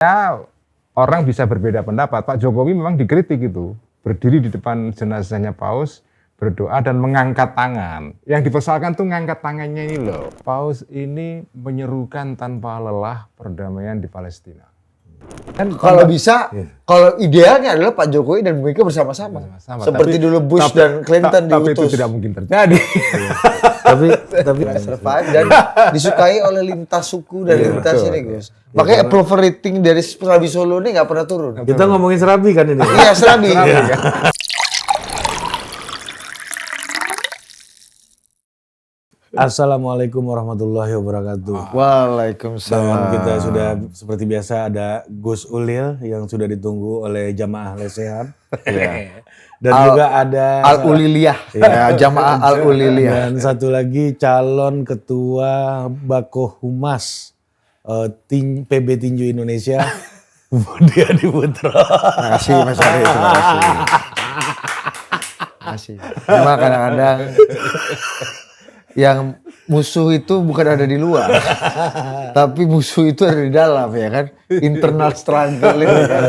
Ya, orang bisa berbeda pendapat. Pak Jokowi memang dikritik itu, berdiri di depan jenazahnya Paus, berdoa dan mengangkat tangan. Yang dipersoalkan tuh ngangkat tangannya ini loh. Paus ini menyerukan tanpa lelah perdamaian di Palestina. Dan kalau bisa, kalau idealnya adalah Pak Jokowi dan Bu Mega bersama-sama. Seperti dulu Bush dan Clinton tapi itu diutus. tidak mungkin terjadi. tapi Survive dan disukai oleh lintas suku dan lintas ini, Gus. Makanya approval rating dari Serabi Solo ini nggak pernah turun. kita ngomongin Serabi kan ini. Iya, Serabi. Assalamualaikum warahmatullahi wabarakatuh. Waalaikumsalam. Kita sudah seperti biasa ada Gus Ulil yang sudah ditunggu oleh jamaah lesehan. Dan juga ada Al-Uliliyah. Ya, jamaah Al-Uliliyah. dan satu lagi calon ketua Bako Humas PB Tinju Indonesia Budi Adiputro. Terima kasih Mas Ari. Terima kasih. Cuma kadang-kadang yang musuh itu bukan ada di luar, tapi musuh itu ada di dalam, ya kan? Internal struggle ini kan.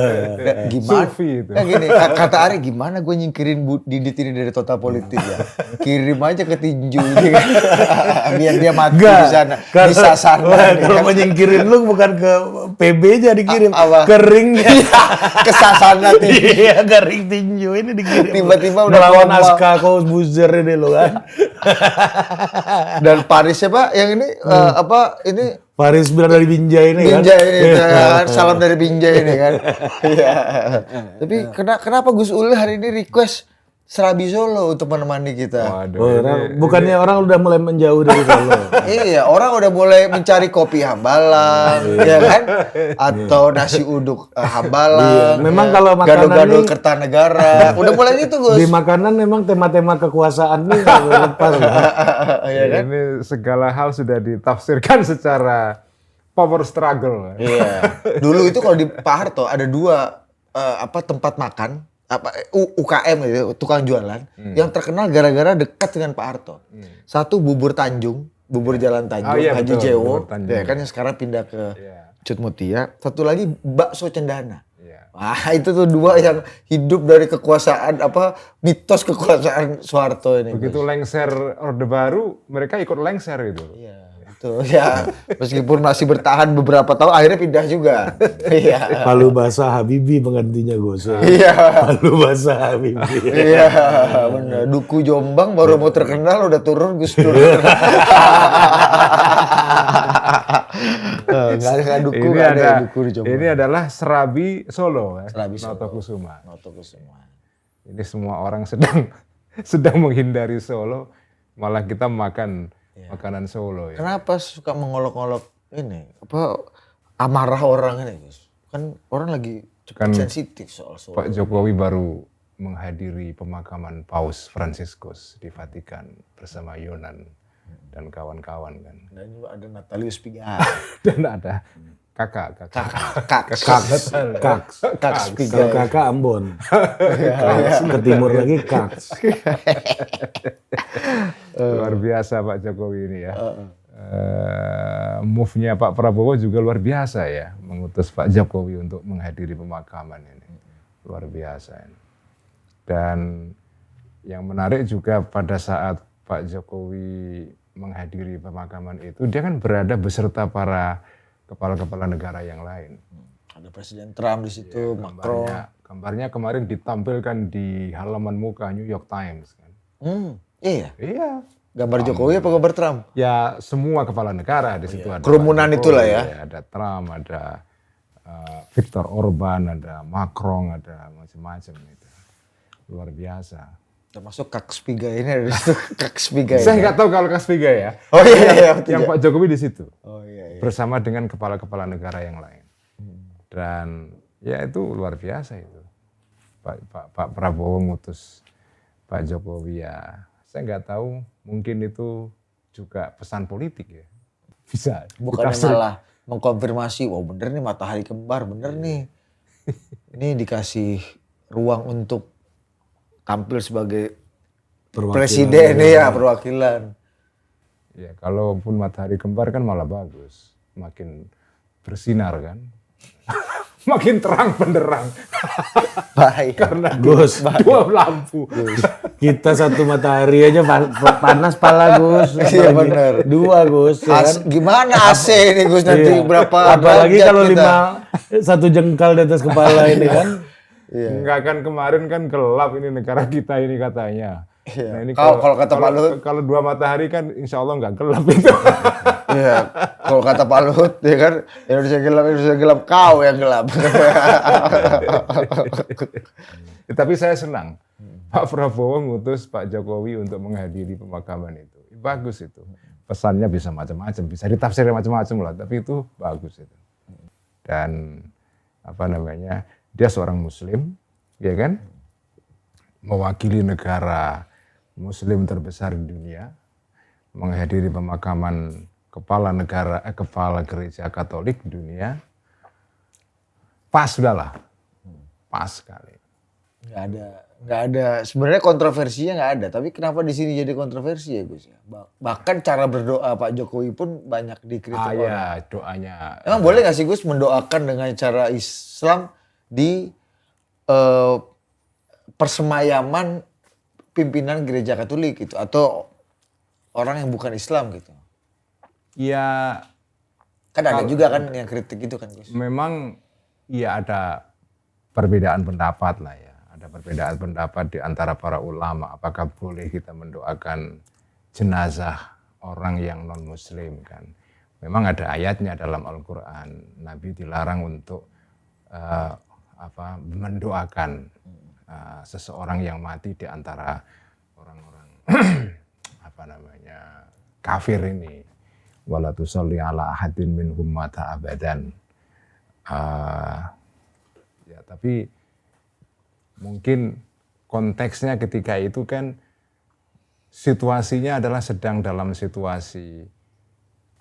Gimana? Sufi itu. Ya gini, kata Ari, gimana gue nyingkirin Didit ini dari total politik ya? Kirim aja ke tinju ini kan. Biar dia mati di sana, di sasaran. Kalau menyingkirin lu bukan ke PB aja dikirim, Apa? ke ringnya. Ke sasana tinju. Iya, ke ring tinju ini dikirim. Tiba-tiba udah melawan ngomong. Aska Kousbuzer ini lo kan. Dan Paris siapa yang ini apa ini Faris bilang dari Binjai ini kan. Binjai ini kan, salam dari Binjai ini kan. Iya. Tapi kenapa Gus Ulil hari ini request Serabi Solo untuk menemani kita? Waduh, Bukannya orang udah mulai menjauh dari Solo. Iya, orang udah mulai mencari kopi Hambalang, ya kan? Atau nasi uduk Hambalang. Iya, memang kalau makanan gado-gado nih- Kertanegara. Udah mulai gitu, Gus. Di makanan memang tema-tema kekuasaan nih nggak boleh lepas. Kan? Iya kan? ini segala hal sudah ditafsirkan secara power struggle. Iya. Dulu itu kalau di Pak Harto ada dua tempat makan UKM gitu, tukang jualan yang terkenal gara-gara dekat dengan Pak Harto. Satu bubur Tanjung, bubur Jalan Tanjung, Oh, iya, Haji betul, Jewo, bubur Tanjung. ya kan yang sekarang pindah ke Iya. Cut Mutia. Satu lagi bakso Cendana. Iya. Wah, itu tuh dua yang hidup dari kekuasaan mitos kekuasaan Soeharto ini. Begitu lengser Orde Baru, mereka ikut lengser gitu. Iya, betul. Ya, meskipun masih bertahan beberapa tahun, akhirnya pindah juga. Iya. Palu basah Habibie penggantinya Gus. Iya. Palu basah Habibie. Iya, benar. Duku Jombang baru mau terkenal udah turun Gus Dur. Nggak ada duku, Ini nggak ada ada, duku di Jombang. ini adalah Serabi Solo, Serabi Solo. Notokusuma. Notokusuma. Ini semua orang sedang menghindari Solo, malah kita makan makanan Solo ya. Kenapa suka mengolok-olok ini? Amarah orang ini, Gus? Kan orang lagi cukup sensitif soal Solo. Pak Jokowi baru menghadiri pemakaman Paus Fransiskus di Vatikan bersama Yonan dan kawan-kawan kan. Dan juga ada Natalius Pigai. Dan ada kakak. Kaks Pigai. Kakak Ambon. Ke timur lagi Kaks. Luar biasa Pak Jokowi ini ya. Move-nya Pak Prabowo juga luar biasa ya, mengutus Pak Jokowi untuk menghadiri pemakaman ini. Luar biasa. Dan yang menarik juga pada saat Pak Jokowi menghadiri pemakaman itu, dia kan berada beserta para kepala-kepala negara yang lain. Ada Presiden Trump di situ, Macron. Gambarnya kemarin ditampilkan di halaman muka New York Times kan. Iya. Iya. Gambar Jokowi apa gambar Trump? Ya semua kepala negara di situ ada. Kerumunan Pak itulah Jokowi, ya. Ada Trump, ada Viktor Orban, ada Macron, ada macam-macam itu. Luar biasa. Termasuk Kaks Pigai ini ada di situ. Kaks Pigai. Saya nggak tahu kalau Kaspiga ya. Oh iya, betul. Yang Pak Jokowi di situ. Oh iya. Bersama dengan kepala-kepala negara yang lain. Dan ya itu luar biasa itu. Pak Prabowo ngutus Pak Jokowi ya. Saya nggak tahu, mungkin itu juga pesan politik ya. Bisa. Bukannya ditafsir. malah mengkonfirmasi, wah bener nih matahari kembar, bener nih. Ini dikasih ruang untuk tampil sebagai presiden ya, perwakilan. Ya, kalaupun matahari kembar kan malah bagus. Makin bersinar kan. makin terang benderang Baik. karena Gus, dua lampu. kita satu matahari aja panas pala Gus. Iya, Apalagi bener. Dua Gus. Ya kan? Gimana AC ini Gus nanti Iya. berapa Apalagi derajat kalau kita? 1 jengkal di atas kepala ini kan. Enggak kan kemarin kan gelap ini negara kita ini katanya. Iya. Nah, ini Kalau kata Pak Luhut, kalau 2 matahari kan insya Allah nggak gelap itu. iya. Kalau kata Pak Luhut, ya kan Indonesia gelap, kau yang gelap. Tapi saya senang Pak Prabowo ngutus Pak Jokowi untuk menghadiri pemakaman itu. Bagus itu. Pesannya bisa macam-macam, bisa ditafsir macam-macam lah. Tapi itu bagus itu. Dan apa namanya? Dia seorang Muslim, ya kan? Mewakili negara Muslim terbesar di dunia, menghadiri pemakaman kepala gereja Katolik di dunia. Pas sudahlah, pas sekali. Nggak ada. Sebenarnya kontroversinya nggak ada. Tapi kenapa di sini jadi kontroversi ya Gus? Bahkan cara berdoa Pak Jokowi pun banyak dikritik orang. Ya, doanya. Emang boleh nggak sih Gus mendoakan dengan cara Islam di persemayaman pimpinan gereja Katolik gitu atau orang yang bukan Islam gitu? Ya, Kan ada juga kan yang kritik gitu kan Gus. memang ya ada perbedaan pendapat lah ya. Ada perbedaan pendapat di antara para ulama. Apakah boleh kita mendoakan jenazah orang yang non-Muslim kan? Memang ada ayatnya dalam Al-Quran. Nabi dilarang untuk mendoakan seseorang yang mati di antara orang-orang kafir ini. Wala tusalli ala ahadin minhum mata abadan. Ya, tapi mungkin konteksnya ketika itu kan situasinya adalah sedang dalam situasi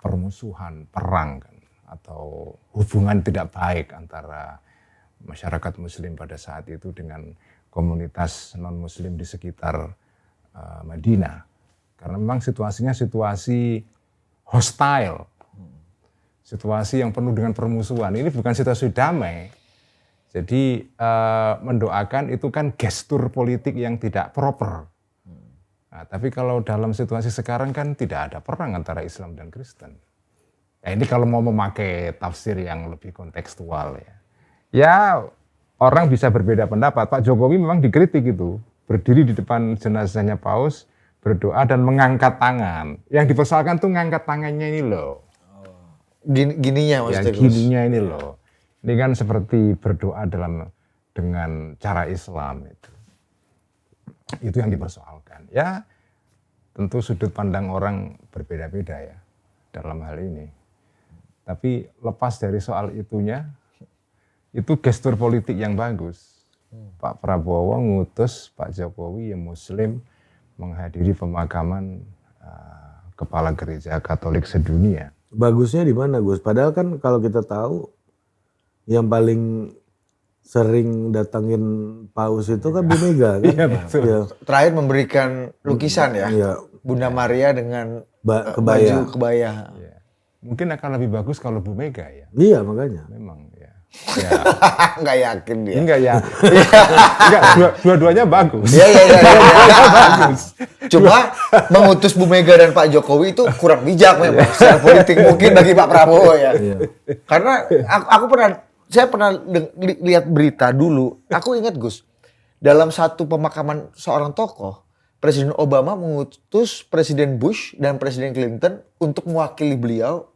permusuhan, perang kan, atau hubungan tidak baik antara masyarakat Muslim pada saat itu dengan komunitas non-Muslim di sekitar Madinah. Karena memang situasinya situasi hostile, situasi yang penuh dengan permusuhan. Ini bukan situasi damai. Jadi mendoakan itu kan gestur politik yang tidak proper. Nah, tapi kalau dalam situasi sekarang kan tidak ada perang antara Islam dan Kristen. Ya, ini kalau mau memakai tafsir yang lebih kontekstual ya. Ya orang bisa berbeda pendapat. Pak Jokowi memang dikritik itu. Berdiri di depan jenazahnya Paus, berdoa dan mengangkat tangan. Yang dipersoalkan tuh ngangkat tangannya ini loh. Gininya maksudnya Ya gininya ini loh. Ini kan seperti berdoa dengan cara Islam itu. Itu yang dipersoalkan. Ya tentu sudut pandang orang berbeda-beda ya dalam hal ini. Tapi lepas dari soal itunya, itu gestur politik yang bagus. Pak Prabowo ngutus Pak Jokowi yang Muslim menghadiri pemakaman kepala gereja Katolik sedunia. Bagusnya di mana Gus? Padahal kan kalau kita tahu yang paling sering datangin Paus itu kan Bu Mega kan? Iya, betul. Ya. Terakhir memberikan lukisan ya. Iya. Bunda Maria dengan Kebaya. baju kebaya. Ya. Mungkin akan lebih bagus kalau Bu Mega ya. Iya makanya. Memang ya. Ya. Nggak yakin dia. Enggak ya. Enggak, dua-duanya bagus. Iya. Cuma mengutus Bu Mega dan Pak Jokowi itu kurang bijak memang secara politik mungkin bagi Pak Prabowo ya. Karena saya pernah lihat berita dulu. Aku ingat Gus, dalam satu pemakaman seorang tokoh, Presiden Obama mengutus Presiden Bush dan Presiden Clinton untuk mewakili beliau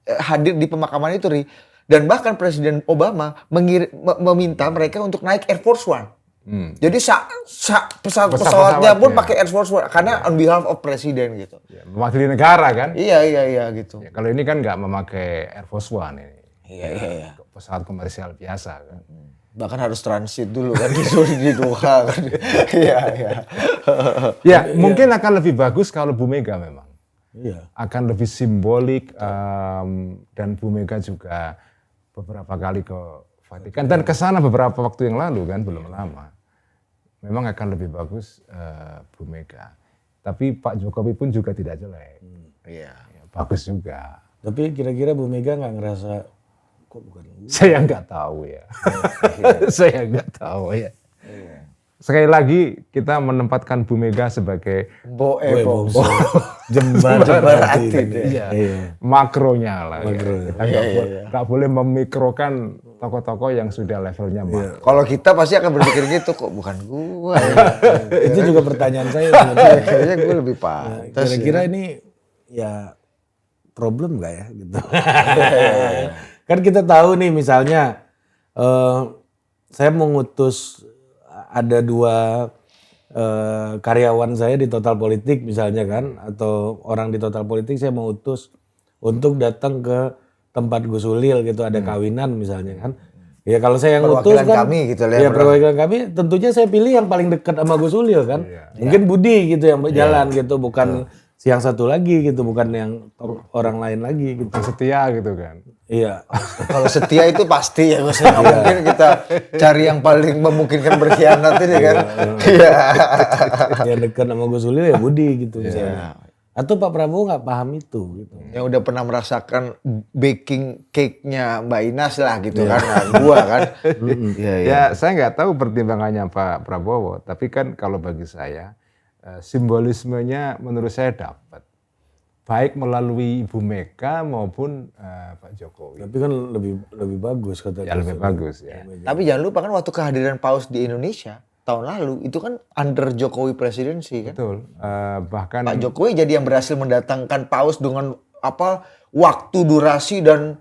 hadir di pemakaman itu, Ri. Dan bahkan Presiden Obama meminta mereka untuk naik Air Force One. Jadi pesawatnya pun pakai Air Force One karena on behalf of Presiden gitu. Ya, mewakili negara kan. Iya gitu. Ya, kalau ini kan nggak memakai Air Force One ini. Iya. Pesawat komersial biasa kan. Bahkan harus transit dulu kan disuruh di Doha kan. Iya. Ya, mungkin akan lebih bagus kalau Bu Mega memang. Iya. Akan lebih simbolik dan Bu Mega juga beberapa kali ke Vatikan dan ke sana beberapa waktu yang lalu kan, belum lama. Memang akan lebih bagus Bu Mega. Tapi Pak Jokowi pun juga tidak jelek. Iya. Ya, bagus juga. Tapi kira-kira Bu Mega nggak ngerasa kok bukan gua. Saya nggak tahu ya. Saya nggak tahu ya. Sekali lagi kita menempatkan Bu Mega sebagai Bongso. Jembar hati. Iya. Iya. Makronya lah. Makro. Ya. Kita nggak boleh memikrokan tokoh-tokoh yang sudah levelnya makro. Kalau kita pasti akan berpikir gitu, kok bukan gua. Itu juga pertanyaan saya. Kayaknya gue lebih pantas. Kira-kira ini ya problem nggak ya gitu. Kan kita tahu nih misalnya saya mengutus ada 2 karyawan saya di Total Politik misalnya kan, atau orang di Total Politik saya mau utus untuk datang ke tempat Gus Ulil gitu, ada kawinan misalnya kan. Ya kalau saya yang utus Perwakilan kan, kami gitu ya perwakilan kami, tentunya saya pilih yang paling dekat sama Gus Ulil kan. Mungkin Budi gitu yang jalan gitu, bukan yang satu lagi gitu, bukan yang orang lain lagi gitu. Yang setia gitu kan. Iya. Kalau setia itu pasti ya, Gus. Mungkin kita cari yang paling memungkinkan berkhianat ini kan. Iya. Yang dekat sama Gus Ulil ya Budi gitu misalnya. Atau Pak Prabowo nggak paham itu gitu. Yang udah pernah merasakan baking cake-nya Mbak Inas lah gitu kan. Nah, gua kan. Iya, iya. Ya saya nggak tahu pertimbangannya Pak Prabowo, tapi kan kalau bagi saya simbolismenya menurut saya dapat. Baik melalui Ibu Mega maupun Pak Jokowi. Tapi kan lebih bagus kata Ya lebih bagus ya. Tapi jangan lupa kan waktu kehadiran Paus di Indonesia tahun lalu itu kan under Jokowi presidensi kan. Betul. Bahkan Pak Jokowi jadi yang berhasil mendatangkan Paus dengan waktu, durasi dan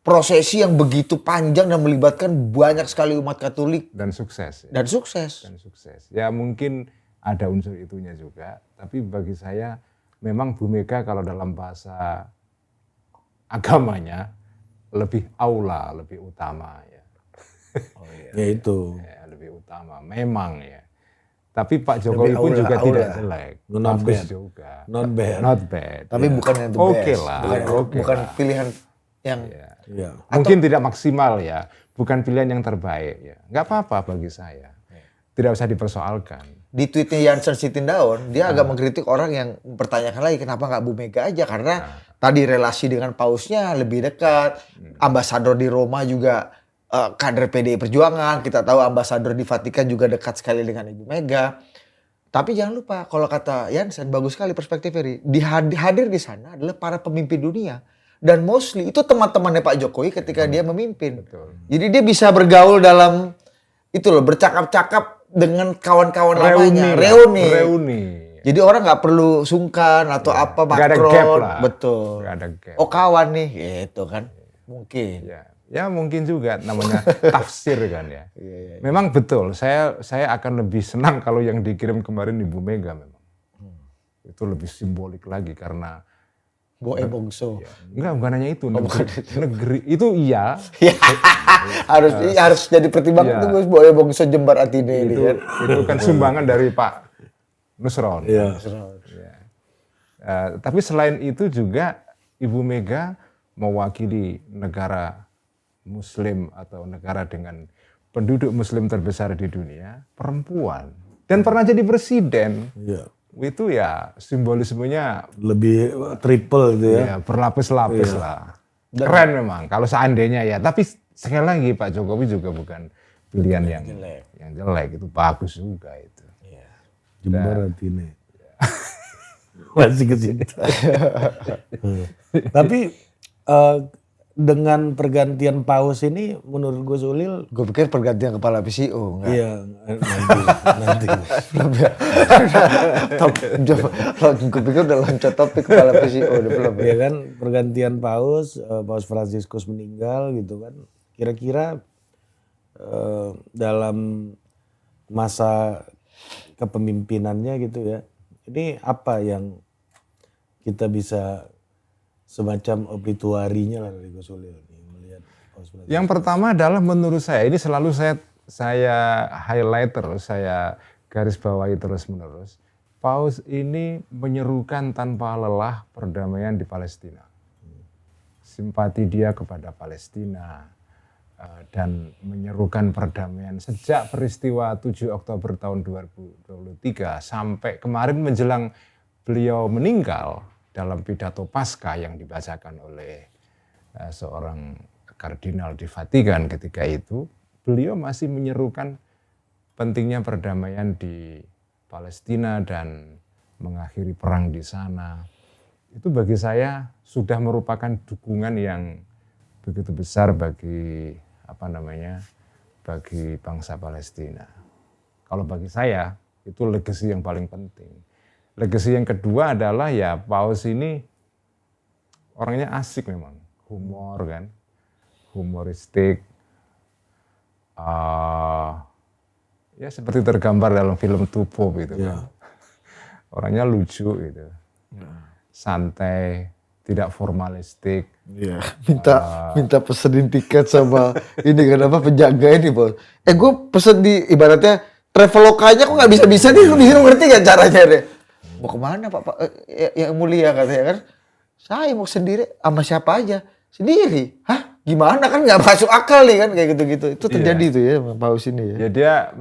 prosesi yang begitu panjang dan melibatkan banyak sekali umat Katolik dan sukses. Ya. dan sukses. Dan sukses. Ya mungkin ada unsur itunya juga, tapi bagi saya memang Bu Mega kalau dalam bahasa agamanya lebih aula, lebih utama ya. Ya itu. Ya, lebih utama, memang ya. Tapi Pak Jokowi pun juga tidak jelek, Not bagus bad. juga. Not bad. Not bad. Tapi ya. bukan yang the Oke best. lah, Bukan, bukan pilihan yang Iya. Mungkin tidak maksimal ya, bukan pilihan yang terbaik ya. Nggak apa-apa bagi saya. Tidak usah dipersoalkan. di tweetnya Jansen Sitindaun, dia agak mengkritik orang yang mempertanyakan lagi kenapa nggak Bu Mega aja, karena tadi relasi dengan pausnya lebih dekat, ambasador di Roma juga kader PDI Perjuangan, kita tahu ambasador di Vatikan juga dekat sekali dengan Ibu Mega. Tapi jangan lupa, kalau kata Jansen, bagus sekali perspektifnya, hadir di sana adalah para pemimpin dunia. Dan mostly itu teman-temannya Pak Jokowi ketika dia memimpin. Betul. Jadi dia bisa bergaul dalam, itu loh, bercakap-cakap dengan kawan-kawan lamanya. Reuni. Jadi orang nggak perlu sungkan atau apa, Nggak ada Macron. gap lah. Betul. Nggak ada gap. Oh kawan nih, gitu kan. Mungkin. Ya mungkin juga namanya tafsir kan ya. Memang betul, saya akan lebih senang kalau yang dikirim kemarin Ibu Mega memang. Itu lebih simbolik lagi karena Bongso. bukan hanya itu, negeri itu iya. harus jadi pertimbangan tuh Gus, Bongso Jembar Atine ini itu, kan. itu kan sumbangan dari Pak Nusron. Iya. Tapi selain itu juga Ibu Mega mewakili negara Muslim atau negara dengan penduduk Muslim terbesar di dunia, perempuan, dan pernah jadi presiden. Iya. Itu ya simbolismenya Lebih triple gitu ya. ya berlapis-lapis lah. Keren memang kalau seandainya ya. Tapi sekali lagi Pak Jokowi juga bukan pilihan yang jelek. Itu bagus juga itu. Jembar Atine. Masih ke situ. Tapi dengan pergantian paus ini menurut Gus Ulil, Gue pikir pergantian kepala PCO. Enggak. iya nanti. Gue pikir udah loncat topik kepala PCO. Udah belum. Ya kan pergantian paus, Paus Fransiskus meninggal gitu kan. Kira-kira dalam masa kepemimpinannya gitu ya. Ini apa yang kita bisa semacam obituarinya lah dari Gus Ulil nih, melihat Paus Fransiskus. Yang pertama adalah menurut saya, ini selalu saya highlight terus, saya garis bawahi terus-menerus. Paus ini menyerukan tanpa lelah perdamaian di Palestina. Simpati dia kepada Palestina dan menyerukan perdamaian sejak peristiwa 7 Oktober tahun 2023 sampai kemarin menjelang beliau meninggal dalam pidato Paskah yang dibacakan oleh seorang kardinal di Vatikan ketika itu, beliau masih menyerukan pentingnya perdamaian di Palestina dan mengakhiri perang di sana. Itu bagi saya sudah merupakan dukungan yang begitu besar bagi bagi bangsa Palestina. Kalau bagi saya itu legasi yang paling penting. Legasi yang kedua adalah ya Paus ini orangnya asik memang, humor kan, humoristik. Ya seperti tergambar dalam film Tupo gitu kan. Orangnya lucu gitu, santai, tidak formalistik. Iya, minta pesenin tiket sama ini kenapa penjaga ini bos. Gue pesen di ibaratnya Travelokanya kok nggak bisa nih, lu bisa ngerti gak caranya deh? Mau kemana Pak? Yang mulia katanya kan? Saya mau sendiri, sama siapa aja? Sendiri? Hah? Gimana kan nggak masuk akal nih kan kayak gitu-gitu. Itu terjadi tuh ya Paus ini ya. Ya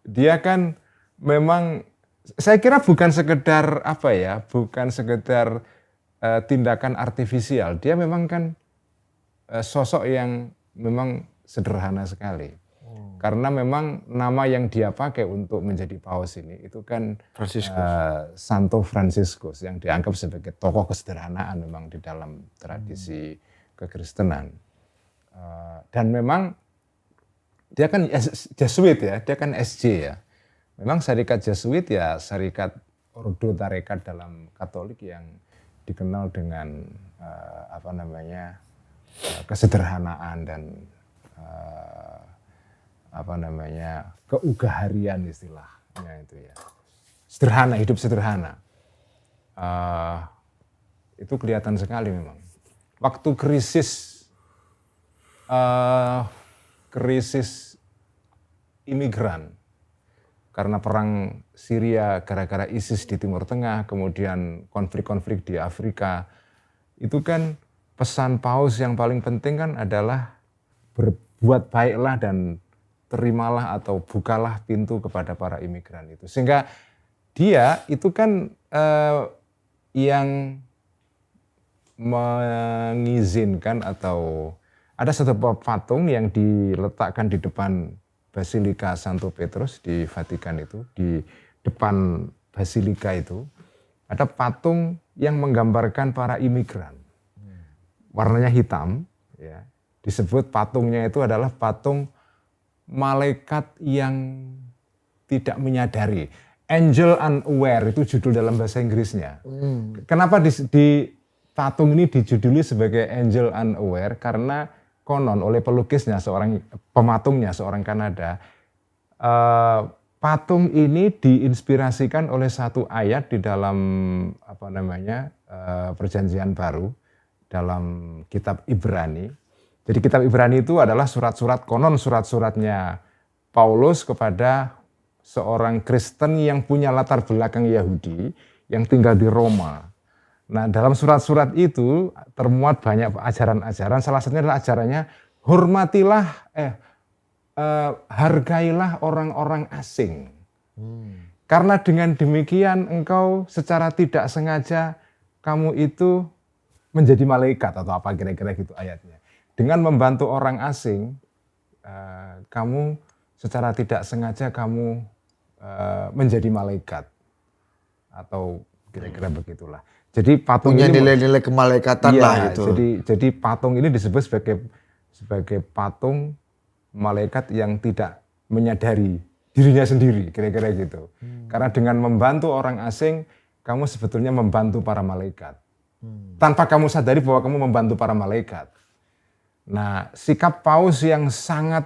dia kan memang saya kira bukan sekedar bukan sekedar tindakan artifisial. Dia memang kan sosok yang memang sederhana sekali. Karena memang nama yang dia pakai untuk menjadi paus ini itu kan Santo Fransiskus yang dianggap sebagai tokoh kesederhanaan memang di dalam tradisi kekristenan. Dan memang dia kan Jesuit ya, dia kan SJ ya. Memang syarikat Jesuit ya syarikat ordo tarekat dalam Katolik yang dikenal dengan kesederhanaan dan keugaharian istilahnya itu ya. Sederhana, hidup sederhana. Itu kelihatan sekali memang. Waktu krisis imigran karena perang Syria gara-gara ISIS di Timur Tengah, kemudian konflik-konflik di Afrika, itu kan pesan Paus yang paling penting kan adalah berbuat baiklah dan terimalah atau bukalah pintu kepada para imigran itu. Sehingga dia itu kan yang mengizinkan atau ada satu patung yang diletakkan di depan Basilika Santo Petrus di Vatikan itu, di depan Basilika itu ada patung yang menggambarkan para imigran. Warnanya hitam, ya. Disebut patungnya itu adalah patung malaikat yang tidak menyadari. Angel Unaware itu judul dalam bahasa Inggrisnya. Kenapa di patung ini dijuduli sebagai Angel Unaware? Karena konon oleh pelukisnya, pematungnya seorang Kanada, patung ini diinspirasikan oleh satu ayat di dalam Perjanjian Baru dalam kitab Ibrani. Jadi kitab Ibrani itu adalah surat-suratnya Paulus kepada seorang Kristen yang punya latar belakang Yahudi yang tinggal di Roma. Nah, dalam surat-surat itu termuat banyak ajaran-ajaran. Salah satunya adalah ajarannya hargailah orang-orang asing. Karena dengan demikian engkau secara tidak sengaja kamu itu menjadi malaikat atau apa kira-kira gitu ayatnya. Dengan membantu orang asing, kamu secara tidak sengaja kamu menjadi malaikat atau kira-kira begitulah. Jadi patung punya ini nilai-nilai kemalaikatan lah gitu. Jadi patung ini disebut sebagai patung malaikat yang tidak menyadari dirinya sendiri, kira-kira gitu. Karena dengan membantu orang asing, kamu sebetulnya membantu para malaikat. Tanpa kamu sadari bahwa kamu membantu para malaikat. Nah, sikap Paus yang sangat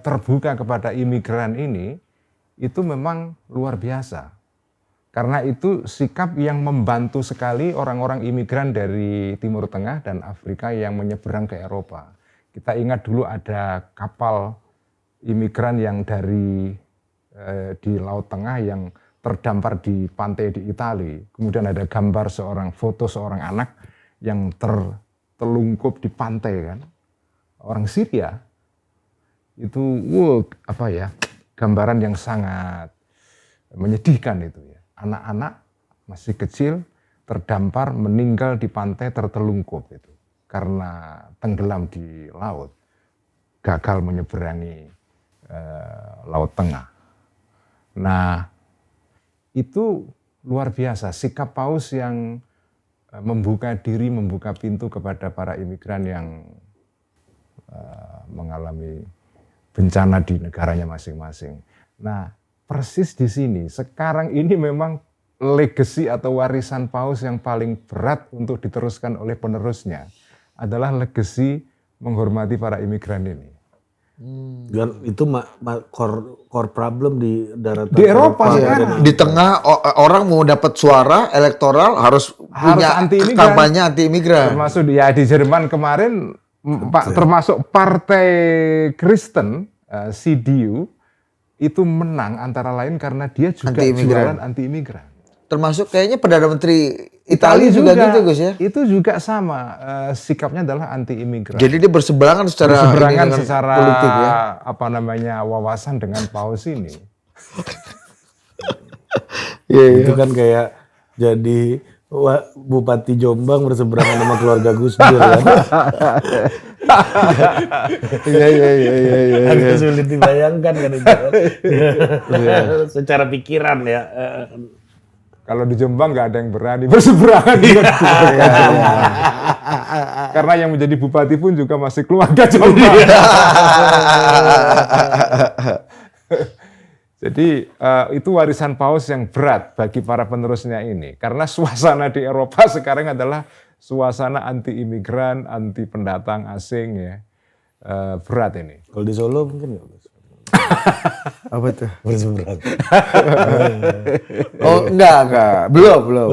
terbuka kepada imigran ini, itu memang luar biasa. Karena itu sikap yang membantu sekali orang-orang imigran dari Timur Tengah dan Afrika yang menyeberang ke Eropa. Kita ingat dulu ada kapal imigran yang di Laut Tengah yang terdampar di pantai di Italia. Kemudian ada gambar foto seorang anak yang tertelungkup di pantai kan. Orang Syria itu gambaran yang sangat menyedihkan itu ya. Anak-anak masih kecil terdampar meninggal di pantai tertelungkup itu. karena tenggelam di laut, gagal menyeberangi Laut Tengah. Nah, itu luar biasa sikap Paus yang membuka diri, membuka pintu kepada para imigran yang mengalami bencana di negaranya masing-masing. Nah, persis di sini, sekarang ini memang legacy atau warisan Paus yang paling berat untuk diteruskan oleh penerusnya adalah legacy menghormati para imigran ini. Dan itu core problem di daratan Di Eropa Iya. Di tengah orang mau dapat suara elektoral harus punya anti-imigran. kampanye anti-imigran. Termasuk di Jerman kemarin, termasuk Partai Kristen, CDU, itu menang antara lain karena dia juga jualan anti-imigran. Termasuk kayaknya Perdana Menteri Italia juga gitu Gus ya. Itu juga sama, sikapnya adalah anti-imigran. Jadi dia berseberangan secara politik ya. Wawasan dengan Paus ini. Itu kan kayak jadi Bupati Jombang berseberangan sama keluarga Gus Dur kan. Iya. Agak sulit dibayangkan kan itu kan. Secara pikiran ya. Kalau di Jombang nggak ada yang berani berseberangan dengan karena yang menjadi bupati pun juga masih keluarga Jombang. Jadi itu warisan Paus yang berat bagi para penerusnya ini. Karena suasana di Eropa sekarang adalah suasana anti-imigran, anti pendatang asing ya. Berat ini. Kalau di Solo mungkin nggak? Apa tuh? Berseberangan. Oh enggak. Belum.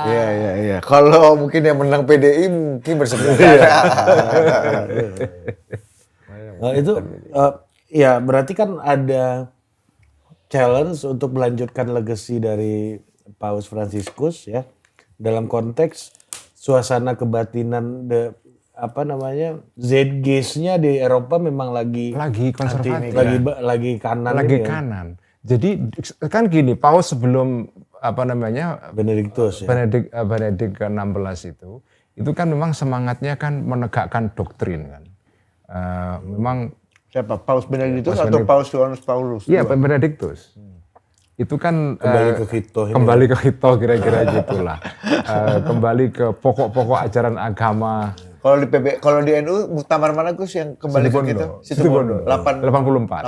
Iya. Kalau mungkin yang menang PDI mungkin berseberangan. Itu ya berarti kan ada challenge untuk melanjutkan legacy dari Paus Fransiskus ya dalam konteks suasana kebatinan Zeitgeist-nya di Eropa memang lagi konservatif, lagi kanan. Lagi kanan. Jadi kan gini, Paus sebelum Benediktus ya. Benedikt ke-16 itu kan memang semangatnya kan menegakkan doktrin kan. Memang Siapa? Paus Benediktus atau Paus Yohanes Paulus? Iya, Benediktus. Itu kan kembali ke Hito kira-kira gitulah. Kembali ke pokok-pokok ajaran agama. Kalau di NU muktamar mana Gus yang kembali ke kita? Situbondo. 84.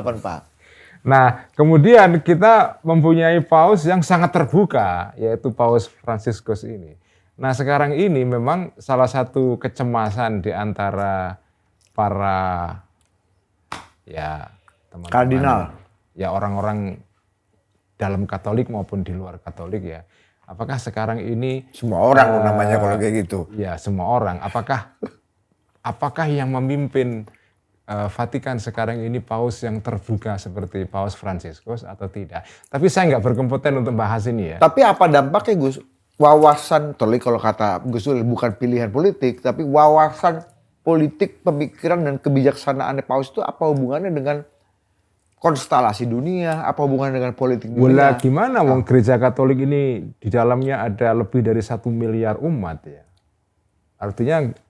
Nah, kemudian kita mempunyai paus yang sangat terbuka, yaitu Paus Fransiskus ini. Nah, sekarang ini memang salah satu kecemasan di antara para teman-teman kardinal. Ya aparaturang dalam Katolik maupun di luar Katolik ya. Apakah sekarang ini semua orang namanya kalau kayak gitu? Ya semua orang. Apakah yang memimpin Vatikan sekarang ini paus yang terbuka seperti Paus Fransiskus atau tidak? Tapi saya nggak berkompeten untuk bahas ini ya. Tapi apa dampaknya Gus? Wawasan Katolik kalau kata Gus Dur bukan pilihan politik, tapi wawasan politik, pemikiran dan kebijaksanaan paus itu apa hubungannya dengan konstelasi dunia, apa hubungannya dengan politik dunia? Gimana wong gereja Katolik ini di dalamnya ada lebih dari 1 miliar umat ya.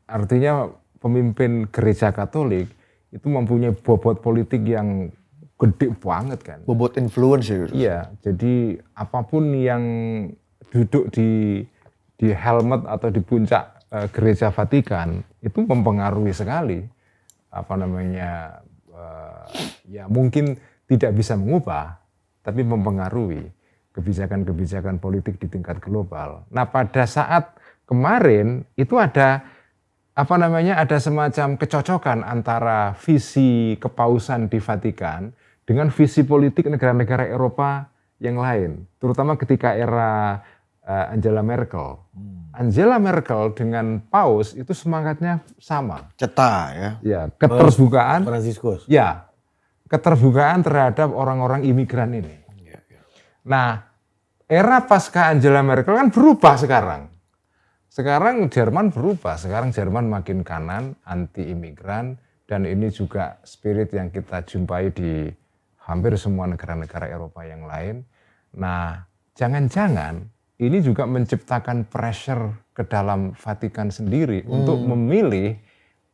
Artinya pemimpin gereja Katolik itu mempunyai bobot politik yang gede banget kan. Bobot influence ya. Iya, jadi apapun yang duduk di helmet atau di puncak gereja Vatikan itu mempengaruhi sekali ya mungkin tidak bisa mengubah, tapi mempengaruhi kebijakan-kebijakan politik di tingkat global. Nah, pada saat kemarin itu ada semacam kecocokan antara visi kepausan di Vatikan dengan visi politik negara-negara Eropa yang lain, terutama ketika era Angela Merkel. Angela Merkel dengan Paus itu semangatnya sama. Ceta ya. Ya, keterbukaan. Fransiskus. Ya, keterbukaan terhadap orang-orang imigran ini. Nah, era pasca Angela Merkel kan berubah sekarang. Sekarang Jerman berubah. Sekarang Jerman makin kanan, anti imigran, dan ini juga spirit yang kita jumpai di hampir semua negara-negara Eropa yang lain. Nah, jangan-jangan ini juga menciptakan pressure ke dalam Vatikan sendiri untuk memilih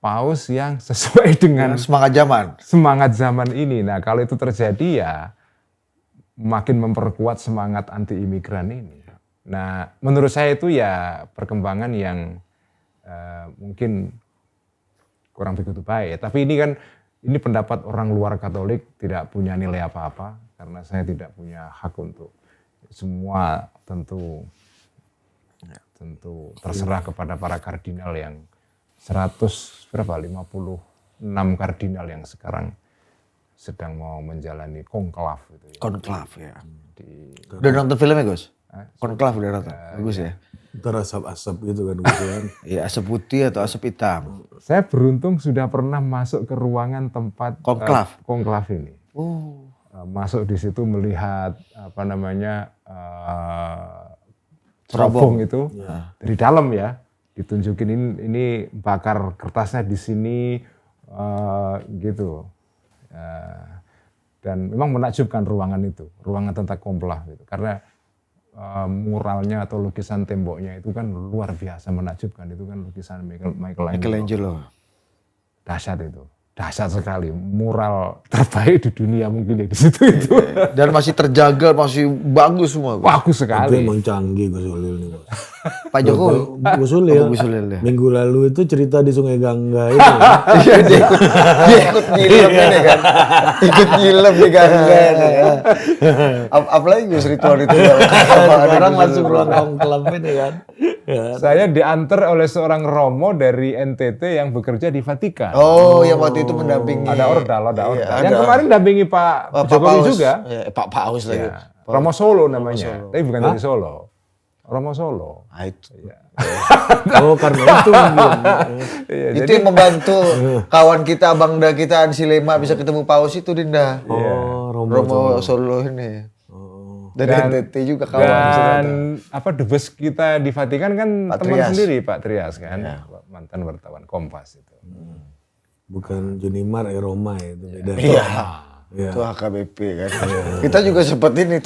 paus yang sesuai dengan semangat zaman. ini. Nah, kalau itu terjadi ya makin memperkuat semangat anti imigran ini. Nah, menurut saya itu ya perkembangan yang mungkin kurang begitu baik. Tapi ini pendapat orang luar Katolik, tidak punya nilai apa-apa karena saya tidak punya hak untuk semua tentu terserah kepada para kardinal yang 56 kardinal yang sekarang sedang mau menjalani konklav gitu ya. Konklav ya. Udah nonton filmnya Gus? Konklav udah nonton. Bagus ya. Ntar asap-asap gitu kan gitu kan. Iya, asap putih atau asap hitam. Saya beruntung sudah pernah masuk ke ruangan tempat konklav ini. Oh. Masuk di situ melihat cerobong itu dari dalam ya, ditunjukin ini bakar kertasnya di sini gitu. Dan memang menakjubkan ruangan itu, ruangan tentang konklav itu, karena muralnya atau lukisan temboknya itu kan luar biasa menakjubkan. Itu kan lukisan Michelangelo. Dahsyat sekali, mural terbaik di dunia mungkin ya di situ itu. Dan masih terjaga, masih bagus semua. Bagus sekali. Itu emang canggih Gus Ulil nih. Pak Jokowi. Gus Ulil. Ya. Minggu lalu itu cerita di Sungai Gangga itu. Iya, dia ikut nyilam ini kan. Ikut nyilam di Gangga. Apalagi Gus ritual itu. Sekarang masuk ruang konklav ini kan. Saya diantar oleh seorang romo dari NTT yang bekerja di Vatikan. Oh, yang waktu itu mendampingi. Ada orda. Yang kemarin dampingi Pak Jokowi Paus juga. Ya, Pak Paus lagi. Ya. Romo Solo namanya, tapi bukan dari Solo. Romo Solo. Ah, itu. Ya. Oh, karena itu mungkin. Itu yang membantu kawan kita, Abang Da kita Ansilema bisa ketemu Paus itu Dinda. Oh, Romo Solo ini. Dan NTT juga kawan. Dan dubes kita di Vatikan kan Pak teman Trias. sendiri Pak Trias kan, mantan wartawan Kompas itu. Bukan Junimar Roma itu beda. Iya. Itu HKBP kan. Kita juga seperti ini.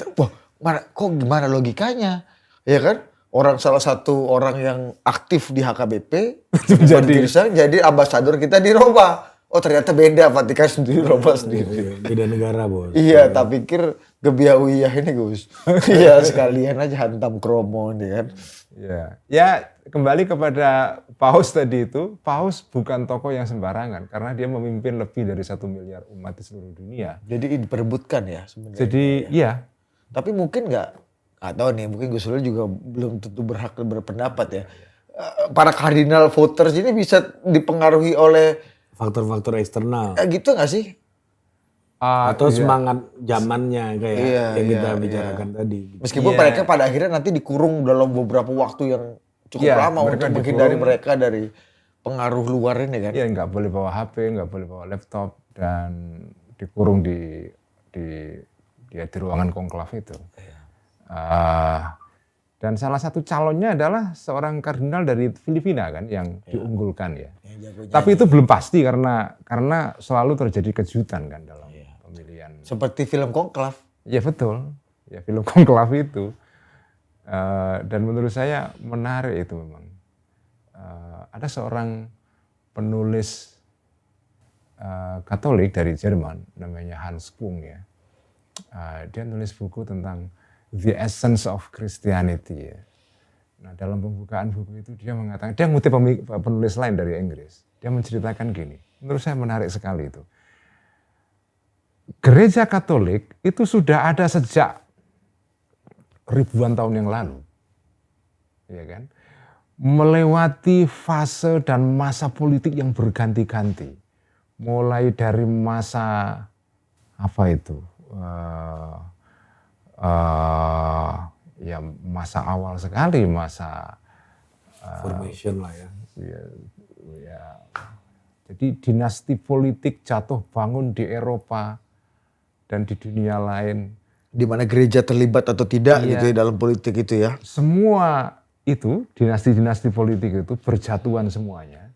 Wah, gimana logikanya? Ya kan? Salah satu orang yang aktif di HKBP jadi ambasador kita di Roma. Oh ternyata beda, Vatikan sendiri, Roma sendiri. Beda negara bos. Iya, tak pikir gebiawiyah ini Gus. Iya sekalian aja hantam kromo nih kan. Iya, ya kembali kepada Paus tadi itu. Paus bukan tokoh yang sembarangan karena dia memimpin lebih dari 1 miliar umat di seluruh dunia. Jadi diperebutkan ya sebenarnya. Jadi iya. Tapi mungkin nggak tahu nih, mungkin Gus Ulil juga belum tentu berhak berpendapat ya. Para kardinal voters ini bisa dipengaruhi oleh faktor-faktor eksternal. Gitu nggak sih? Atau semangat zamannya kayak yang kita bicarakan tadi. Meskipun mereka pada akhirnya nanti dikurung dalam beberapa waktu yang cukup lama untuk menghindari mereka dari pengaruh luar ini kan. Iya, nggak boleh bawa HP, nggak boleh bawa laptop, dan dikurung di ruangan konklav itu. Dan salah satu calonnya adalah seorang kardinal dari Filipina kan yang diunggulkan ya. Tapi itu belum pasti karena selalu terjadi kejutan kan dalam pemilihan. Seperti film Konklav. Ya betul, ya film Konklav itu. Dan menurut saya menarik itu memang. Ada seorang penulis Katolik dari Jerman namanya Hans Kung ya. Dia nulis buku tentang The Essence of Christianity ya. Nah dalam pembukaan buku itu dia mengatakan, dia ngutip penulis lain dari Inggris. Dia menceritakan gini, menurut saya menarik sekali itu. Gereja Katolik itu sudah ada sejak ribuan tahun yang lalu. Ya kan? Melewati fase dan masa politik yang berganti-ganti. Mulai dari masa masa awal sekali, masa formation lah ya. Jadi dinasti politik jatuh bangun di Eropa dan di dunia lain. Di mana gereja terlibat atau tidak gitu ya dalam politik itu ya. Semua itu, dinasti-dinasti politik itu berjatuhan semuanya.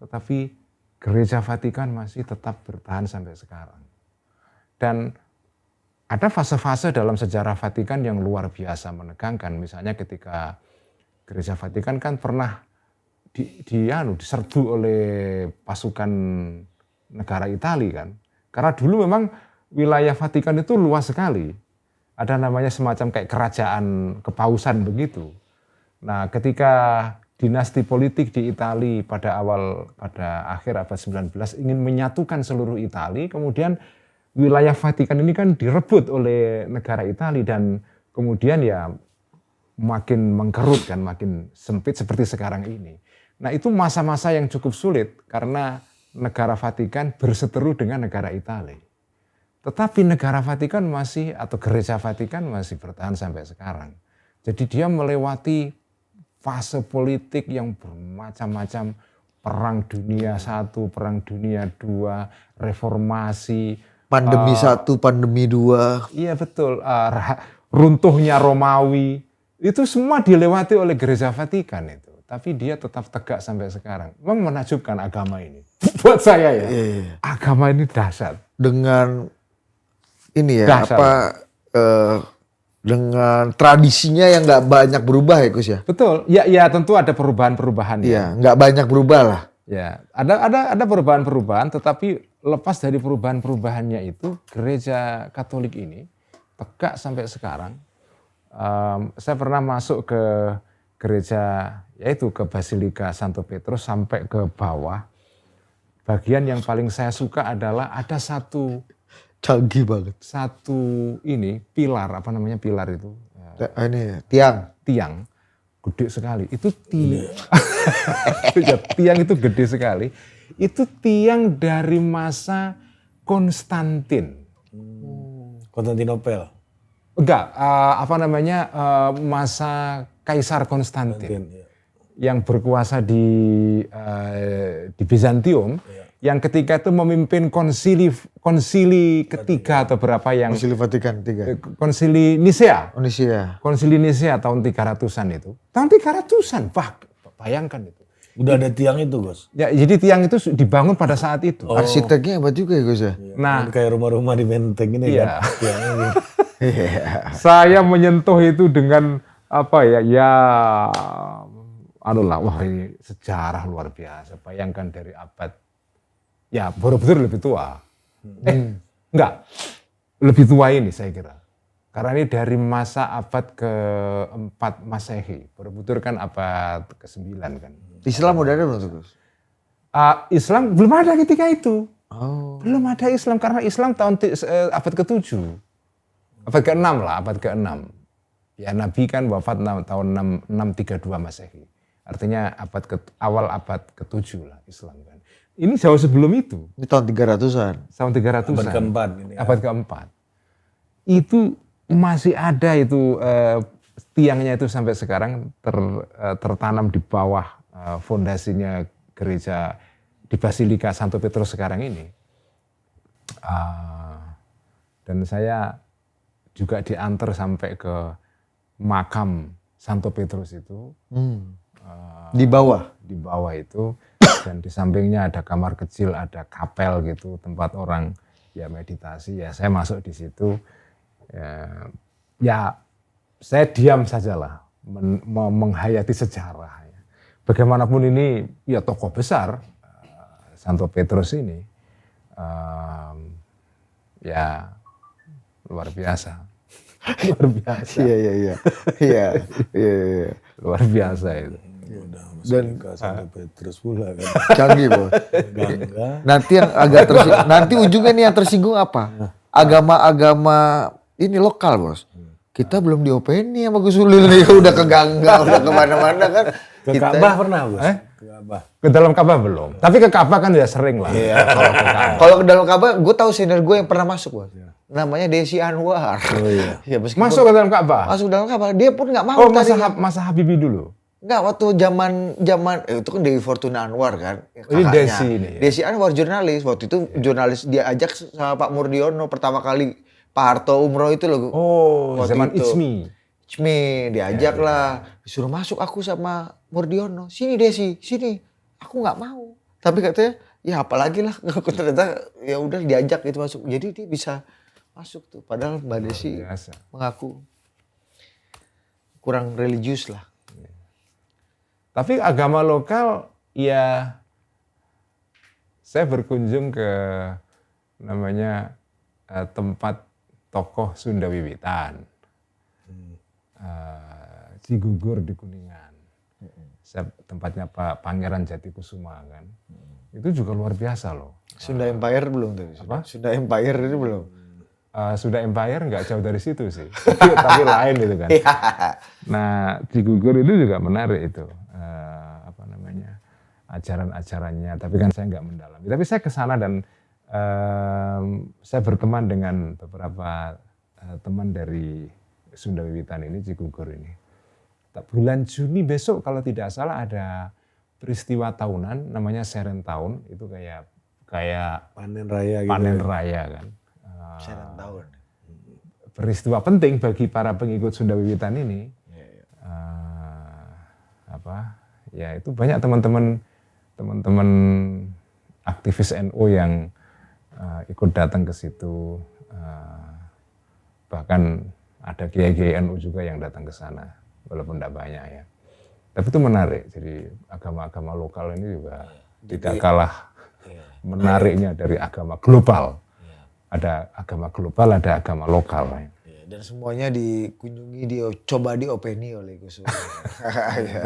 Tetapi gereja Vatikan masih tetap bertahan sampai sekarang. Dan ada fase-fase dalam sejarah Vatikan yang luar biasa menegangkan. Misalnya ketika Gereja Vatikan kan pernah diserbu oleh pasukan negara Italia kan. Karena dulu memang wilayah Vatikan itu luas sekali. Ada namanya semacam kayak kerajaan kepausan begitu. Nah, ketika dinasti politik di Italia pada akhir abad 19 ingin menyatukan seluruh Italia, kemudian wilayah Vatikan ini kan direbut oleh negara Italia dan kemudian ya makin mengkerut kan, makin sempit seperti sekarang ini. Nah, itu masa-masa yang cukup sulit karena negara Vatikan berseteru dengan negara Italia. Tetapi negara Vatikan atau Gereja Vatikan masih bertahan sampai sekarang. Jadi dia melewati fase politik yang bermacam-macam, Perang Dunia I, Perang Dunia II, reformasi. Pandemi 1, pandemi 2. Iya betul, runtuhnya Romawi. Itu semua dilewati oleh Gereja Vatikan itu. Tapi dia tetap tegak sampai sekarang. Memang menakjubkan agama ini. Buat saya ya, agama ini dahsyat. Dengan ini ya, Dahsyat. dengan tradisinya yang nggak banyak berubah ya Gus ya? Betul, ya tentu ada perubahan-perubahan. Iya, nggak banyak berubah lah. Ya, ada perubahan-perubahan, tetapi lepas dari perubahan-perubahannya itu, Gereja Katolik ini tegak sampai sekarang. Saya pernah masuk ke gereja, yaitu ke Basilika Santo Petrus sampai ke bawah. Bagian yang paling saya suka adalah ada satu Canggih banget. Pilar, apa namanya pilar itu? Ini tiang. Tiang, gede sekali. Itu tiang itu gede sekali. Itu tiang dari masa Konstantin. Konstantinopel. Enggak, masa Kaisar Konstantin yang berkuasa di Bizantium, yang ketika itu memimpin konsili ketiga atau berapa yang Konsili Vatikan 3. konsili Nisea. Indonesia. Konsili Nisea tahun 300-an itu. Tahun 300-an, bayangkan itu. Udah ada tiang itu, Gus. Ya, jadi tiang itu dibangun pada saat itu. Arsiteknya hebat juga ya Gus ya? Nah, Kayak rumah-rumah di Menteng ini iya. kan. Tiangnya gitu. Saya menyentuh itu dengan wah ini sejarah luar biasa. Bayangkan dari abad, ya Borobudur lebih tua. Enggak, lebih tua ini saya kira. Karena ini dari masa abad ke-4 Masehi. Borobudur kan abad ke-9 kan. Islam udah ada belum tuh Gus? Islam belum ada ketika itu. Oh. Belum ada Islam karena Islam abad ke-7. Abad ke-6 lah, abad ke-6. Ya Nabi kan wafat tahun 632 Masehi. Artinya awal abad ke-7 lah Islam kan. Ini jauh sebelum itu. Ini tahun 300-an. Tahun 300-an. Abad keempat ini. Abad keempat. Itu masih ada itu tiangnya itu sampai sekarang tertanam di bawah fondasinya gereja di Basilika Santo Petrus sekarang ini. Dan saya juga diantar sampai ke makam Santo Petrus itu. Di bawah? Di bawah itu. Dan di sampingnya ada kamar kecil, ada kapel gitu, tempat orang ya meditasi. Ya saya masuk di situ. Ya saya diam sajalah, menghayati sejarah. Bagaimanapun ini ya tokoh besar, Santo Petrus ini. Ya luar biasa. Luar biasa. Iya. Luar biasa itu. Dan Santo Petrus pula kan. Canggih Bos. Nanti yang nanti ujungnya nih yang tersinggung apa? Agama-agama ini lokal Bos. Kita belum diopeni sama Gus Ulil nih, udah ke Gangga, udah kemana-mana kan. Ke Ka'bah pernah Gus? Ke Ka'bah. Ke dalam Ka'bah belum. Tapi ke Ka'bah kan ya sering lah. Iya. Kalau ke dalam Ka'bah, gue tahu senior gue yang pernah masuk Bos. Namanya Desi Anwar. Oh iya. Ya, Masuk ke dalam Ka'bah? Masuk dalam Ka'bah. Dia pun nggak mau. Oh masa Habibie dulu? Enggak, waktu zaman itu kan Dewi Fortuna Anwar kan. Ini Desi ini ya? Desi Anwar jurnalis. Waktu itu jurnalis dia ajak sama Pak Murdiono pertama kali Pak Harto umroh itu loh. Oh, waktu zaman itu. Itsmi. Diajak lah. Disuruh masuk aku sama Murdiono. Sini Desi, sini. Aku nggak mau. Tapi katanya ya apalagi lah. Aku ternyata ya udah diajak itu masuk. Jadi dia bisa Masuk tuh. Padahal Mbak Desi biasa. mengaku kurang religius lah. Tapi agama lokal ya saya berkunjung ke namanya tempat tokoh Sunda Wiwitan. Cigugur di Kuningan. Tempatnya Pak Pangeran Jatikusuma kan. Itu juga luar biasa loh. Sunda Empire belum tuh. Apa? Sunda Empire itu belum. Sunda Empire nggak jauh dari situ sih. tapi lain itu kan. Nah, Cigugur itu juga menarik itu. Ajaran-ajarannya. Tapi kan saya nggak mendalami. Tapi saya ke sana dan saya berteman dengan beberapa teman dari Sunda Wiwitan ini, Cigugur ini. Bulan Juni besok kalau tidak salah ada peristiwa tahunan namanya Seren Tahun. Itu kayak Panen raya gitu. panen raya kan. Seren Tahun. Peristiwa penting bagi para pengikut Sunda Wiwitan ini. Ya itu banyak teman-teman aktivis NU yang ikut datang ke situ. Bahkan ada kiai-kiai NU juga yang datang ke sana. Walaupun tidak banyak ya. Tapi itu menarik. Jadi agama-agama lokal ini juga tidak kalah menariknya dari agama global. Ada agama global, ada agama lokal. Dan semuanya dikunjungi, coba diopeni oleh Gus Dur.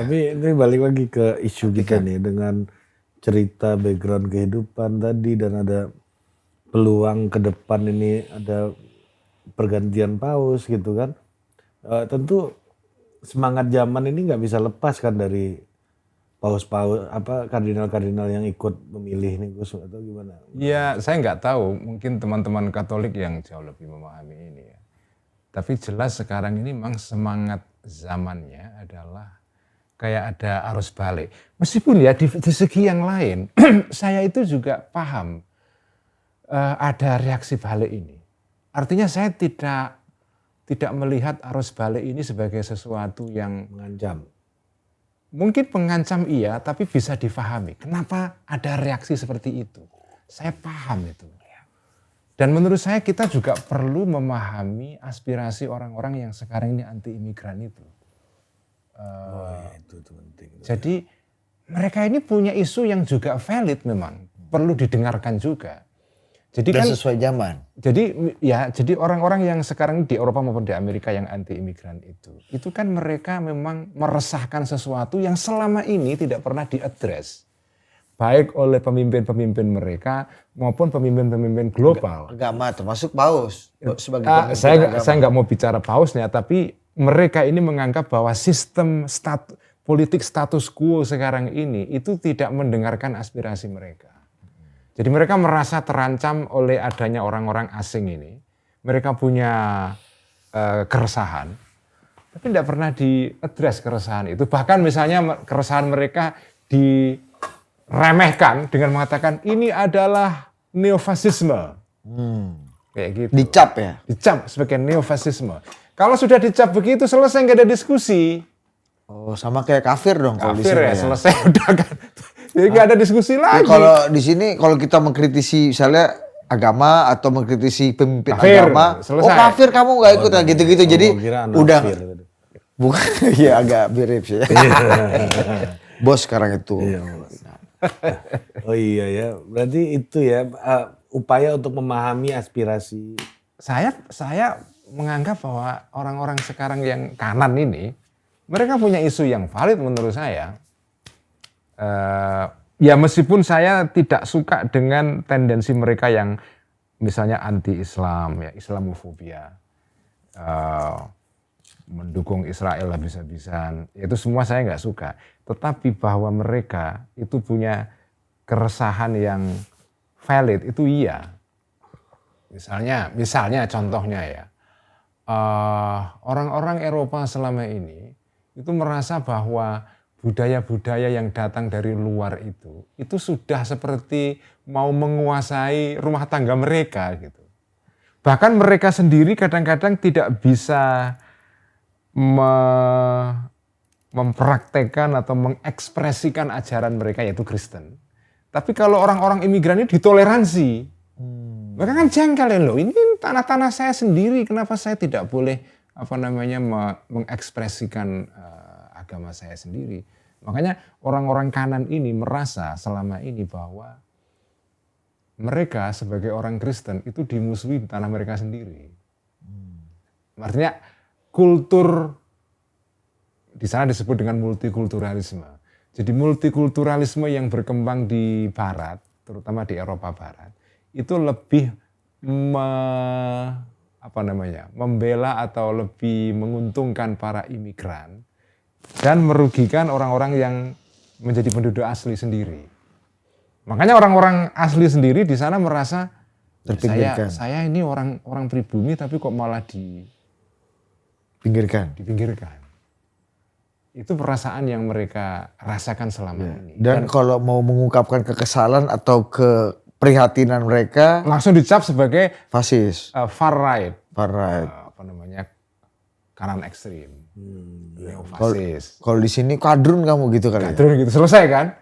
Tapi ini balik lagi ke isu kita nih dengan cerita background kehidupan tadi dan ada peluang ke depan ini ada pergantian paus gitu kan. Tentu semangat zaman ini nggak bisa lepas kan dari paus-paus kardinal-kardinal yang ikut memilih nih Gus atau gimana? Ya saya nggak tahu, mungkin teman-teman Katolik yang jauh lebih memahami ini ya. Tapi jelas sekarang ini memang semangat zamannya adalah kayak ada arus balik. Meskipun ya di segi yang lain, saya itu juga paham ada reaksi balik ini. Artinya saya tidak melihat arus balik ini sebagai sesuatu yang Mengancam. mungkin mengancam iya, tapi bisa difahami. Kenapa ada reaksi seperti itu? Saya paham itu. Dan menurut saya kita juga perlu memahami aspirasi orang-orang yang sekarang ini anti imigran itu. Itu penting. Jadi mereka ini punya isu yang juga valid memang. Perlu didengarkan juga. Jadi Dan kan sesuai zaman. Jadi orang-orang yang sekarang di Eropa maupun di Amerika yang anti imigran itu kan mereka memang meresahkan sesuatu yang selama ini tidak pernah diadres, baik oleh pemimpin-pemimpin mereka maupun pemimpin-pemimpin global. Agama termasuk paus sebagai pemimpin agama. Saya nggak mau bicara pausnya, tapi mereka ini menganggap bahwa sistem politik status quo sekarang ini itu tidak mendengarkan aspirasi mereka. Jadi mereka merasa terancam oleh adanya orang-orang asing ini. Mereka punya keresahan, tapi tidak pernah diadres keresahan itu. Bahkan misalnya keresahan mereka diremehkan dengan mengatakan ini adalah neofasisme. Kayak gitu. Dicap ya? Dicap sebagai neofasisme. Kalau sudah dicap begitu selesai, nggak ada diskusi. Oh, sama kayak kafir dong kalau di Kafir sini ya, selesai udah kan. Jadi nggak ada diskusi Ya, lagi. kalau di sini kalau kita mengkritisi misalnya agama atau mengkritisi pemimpin Kafir, agama, selesai. oh kafir kamu nggak ikut lah gitu-gitu. Jadi udah bukan ya agak mirip sih. Bos sekarang itu. Oh iya ya, berarti itu ya upaya untuk memahami aspirasi. Saya menganggap bahwa orang-orang sekarang yang kanan ini, mereka punya isu yang valid menurut saya. Ya meskipun saya tidak suka dengan tendensi mereka yang misalnya anti-Islam, ya Islamofobia, mendukung Israel habis-habisan, itu semua saya nggak suka. Tetapi bahwa mereka itu punya keresahan yang valid, itu iya. Misalnya contohnya ya, orang-orang Eropa selama ini itu merasa bahwa budaya-budaya yang datang dari luar itu sudah seperti mau menguasai rumah tangga mereka gitu. Bahkan mereka sendiri kadang-kadang tidak bisa mempraktekkan atau mengekspresikan ajaran mereka yaitu Kristen. Tapi kalau orang-orang imigran ini ditoleransi. Mereka kan jengkel ya loh, ini tanah-tanah saya sendiri, kenapa saya tidak boleh mengekspresikan agama saya sendiri. Makanya orang-orang kanan ini merasa selama ini bahwa mereka sebagai orang Kristen itu dimusuhi di tanah mereka sendiri. Artinya kultur di sana disebut dengan multikulturalisme. Jadi multikulturalisme yang berkembang di Barat, terutama di Eropa Barat, itu lebih membela atau lebih menguntungkan para imigran dan merugikan orang-orang yang menjadi penduduk asli sendiri. Makanya orang-orang asli sendiri di sana merasa saya ini orang pribumi tapi kok malah dipinggirkan. Itu perasaan yang mereka rasakan selama ini. Dan kalau mau mengungkapkan kekesalan atau keprihatinan mereka langsung dicap sebagai fasis, far right. Kanan ekstrim. Neofasis. Kalau di sini kadrun kamu gitu kan? Kadrun gitu, selesai kan?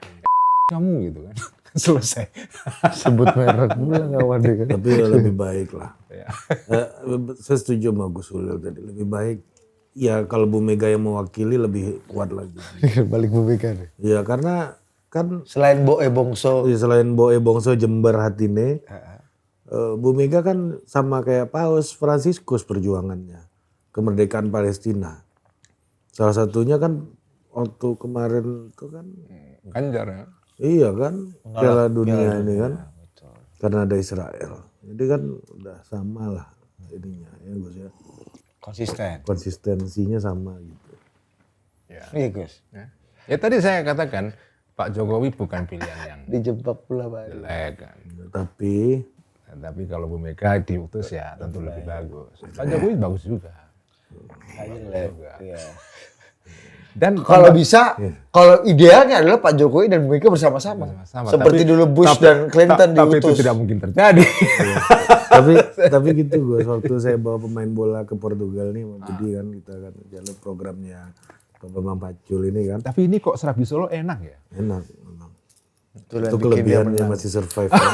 Kamu gitu kan? Selesai. Sebut merek pula kawan deh kan. Tapi lebih baik lah. Saya setuju sama Gus Ulil tadi. Lebih baik ya kalau Bu Mega yang mewakili lebih kuat lagi. Balik Bu Mega deh. Ya karena kan selain Boe Bongso. Selain Boe Bongso Jember Hatine. Bu Mega kan sama kayak Paus Fransiskus perjuangannya. Kemerdekaan Palestina. Salah satunya kan waktu kemarin itu kan. Ganjar ya. Iya kan, Piala Dunia ini kan, karena ada Israel. Jadi kan udah sama lah ininya ya Gus ya. Konsistensinya sama gitu. Ya. Iya Gus. Ya tadi saya katakan Pak Jokowi bukan pilihan yang dijebak pula Pak. Jelek kan. Tapi kalau Bu Mega diutus ya tentu lebih bagus. Pak Jokowi bagus juga. Jelek. Iya. Dan kalau bisa, kalau idealnya adalah Pak Jokowi dan Bu Mega bersama-sama. Seperti dulu Bush dan Clinton diutus. Tapi itu tidak mungkin terjadi. tapi gitu gue, waktu saya bawa pemain bola ke Portugal nih, sama Budi kan, kita kan jalan programnya Pak Bambang Pacul ini kan. Tapi ini kok Serabi Solo enak ya? Enak, memang. Itu kelebihannya masih survive kan.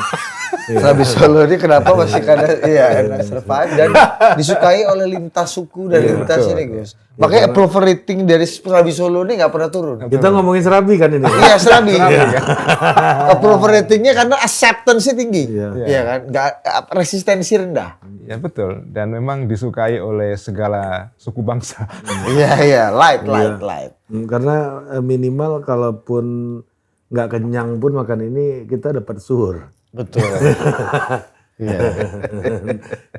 Serabi Solo ini kenapa masih enak survive dan disukai oleh lintas suku dan lintas ini Gus. Makanya approval rating dari Serabi Solo ini nggak pernah turun. Kita ngomongin Serabi kan ini. Iya Serabi. Approval ratingnya karena acceptance-nya tinggi. Iya kan, nggak resistensi rendah. Ya betul, dan memang disukai oleh segala suku bangsa. Iya, light. Karena minimal kalaupun nggak kenyang pun makan ini kita dapat suhur. Betul. Iya.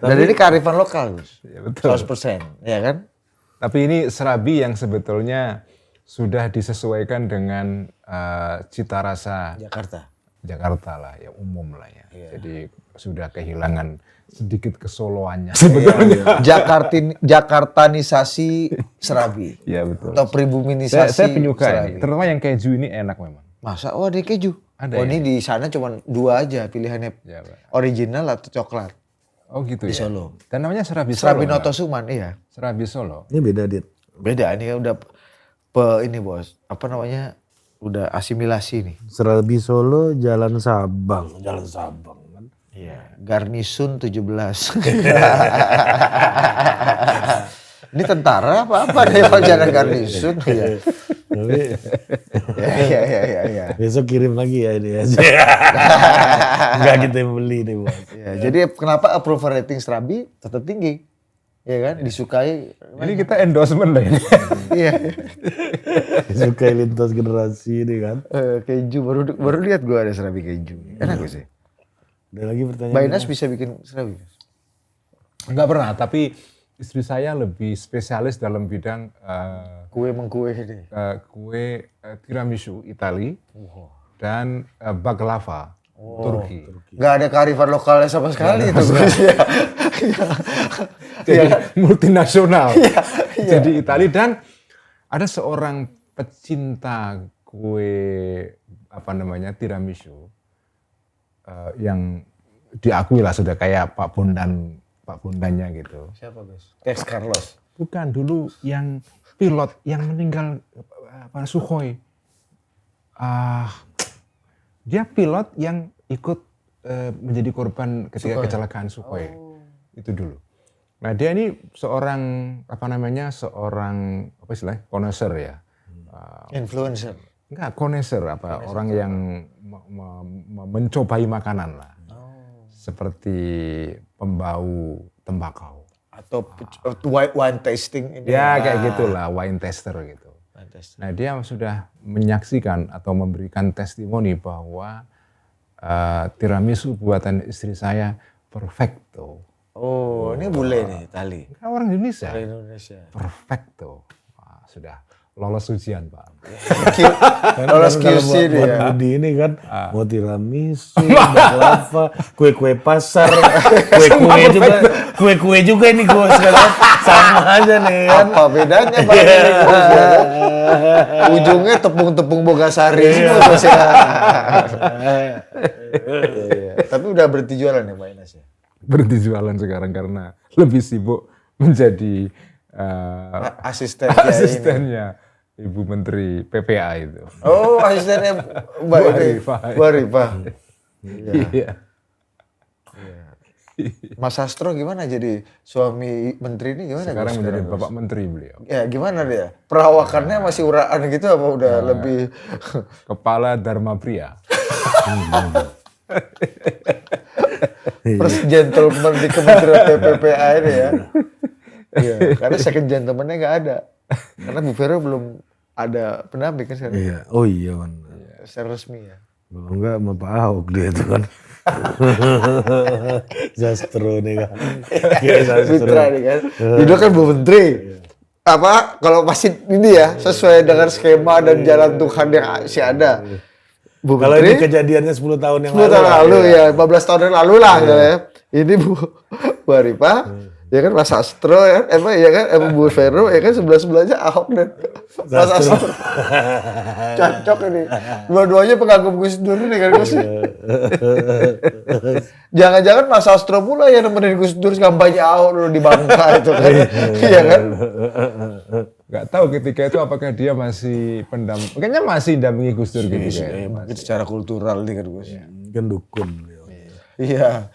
Dan ini kearifan lokal, Gus. Ya, betul. 100%, ya kan? Tapi ini Serabi yang sebetulnya sudah disesuaikan dengan cita rasa Jakarta lah, ya umum lah ya. Iya. Jadi sudah kehilangan sedikit kesoloannya sebetulnya. Jakartanisasi Serabi. Iya betul. Atau pribuminisasi saya penyuka Serabi. ini, terutama yang keju ini enak memang. Masa? Oh ada keju? Ada oh ya? Ini di sana cuma 2 aja pilihannya. Ya, Pak. Original atau coklat. Oh gitu di ya? Solo. Dan namanya Serabi Solo. Serabi Noto Suman, iya. Serabi Solo. Ini beda, Dit. Beda, ini kan udah ini bos. Apa namanya? Udah asimilasi nih. Serabi Solo Jalan Sabang. Jalan Sabang kan. Iya. Garnisun 17. Ini tentara apa deh kalau jalan garnisun ya. Ya. Besok kirim lagi ya ini aja. Enggak kita yang beli nih bos. Ya, jadi kenapa approval rating Serabi tetap tinggi? Ya kan, disukai. Ini kita endorsement lah ini. Iya. Disukai lintas generasi ini kan. Keju baru lihat gue ada Serabi keju. Enak sih. Ada lagi pertanyaan. Mbak Ines bisa bikin Serabi? Enggak pernah, tapi istri saya lebih spesialis dalam bidang kue ini. Kue tiramisu Itali dan baklava Turki. Gak ada kearifan lokalnya sama sekali itu. Jadi multinasional. Jadi Itali dan ada seorang pecinta kue tiramisu yang diakui lah sudah kayak Pak Bondannya gitu. Siapa Gus? Tex Carlos. Bukan, dulu yang pilot yang meninggal Sukhoi. Dia pilot yang ikut menjadi korban ketika kecelakaan Sukhoi. Itu dulu. Nah dia ini seorang koneser ya. Influencer. Enggak, koneser orang yang mencobai makanan lah. Seperti pembau tembakau. Atau wine tasting ini. Ya kayak gitulah, wine tester gitu. Wine tasting. Nah dia sudah menyaksikan atau memberikan testimoni bahwa tiramisu buatan istri saya perfecto. Oh, ini bule nih, Tali. Kan orang Indonesia. Orang Indonesia. Perfecto. Wah, sudah lolos ujian Pak. Lolos QC buat dia. Budi ini kan mau tiramisu, baklava, kue-kue pasar, kue-kue juga ini gue sekarang sama aja nih kan. Apa bedanya Pak? Ini terus ya kan? Ujungnya tepung-tepung Bogasari semua terus ya. Iya. Tapi udah berhenti jualan ya Pak Inas ya? Berhenti jualan sekarang karena lebih sibuk menjadi asistennya Ibu Menteri PPA itu. Oh, asistennya Mbak Arifah. Iya. Mas Sastro gimana jadi suami menteri ini gimana? Sekarang menjadi Bapak Menteri beliau. Ya gimana dia? Perawakannya masih uraan gitu apa udah lebih? Kepala Dharma Pria. First gentleman di Kementerian PPPA ini ya. Iya, karena second gentleman-nya nggak ada. Karena Bu Vero belum ada pendamping kan sekarang. Iya, oh iya kan. Secara resmi ya. Kalau enggak sama Pak Ahok dia itu kan. Sastro nih kan. Mitra nih kan. Itu kan Bu Menteri. Apa kalau masih ini ya sesuai dengan skema dan jalan Tuhan yang masih ada. Bu Kalau Menteri, ini kejadiannya 10 tahun yang 10 tahun lalu ya, 15 tahun yang lalu lah ya. Ini Bu Arifah, ya kan Mas Sastro ya, ya kan Bu Vero ya kan sebelah-sebelahnya Ahok dan Mas Sastro. Cocok ini. Dua-duanya pengagum Gus Dur nih kan Gus. Jangan-jangan Mas Sastro pula yang nemenin Gus Dur kampanye Ahok dulu di Bangka itu kan. Iya kan? Gak tahu ketika itu apakah dia masih kayaknya masih dampingi Gus Dur gitu Mungkin secara kultural nih kan Gus. kan dukun. Iya.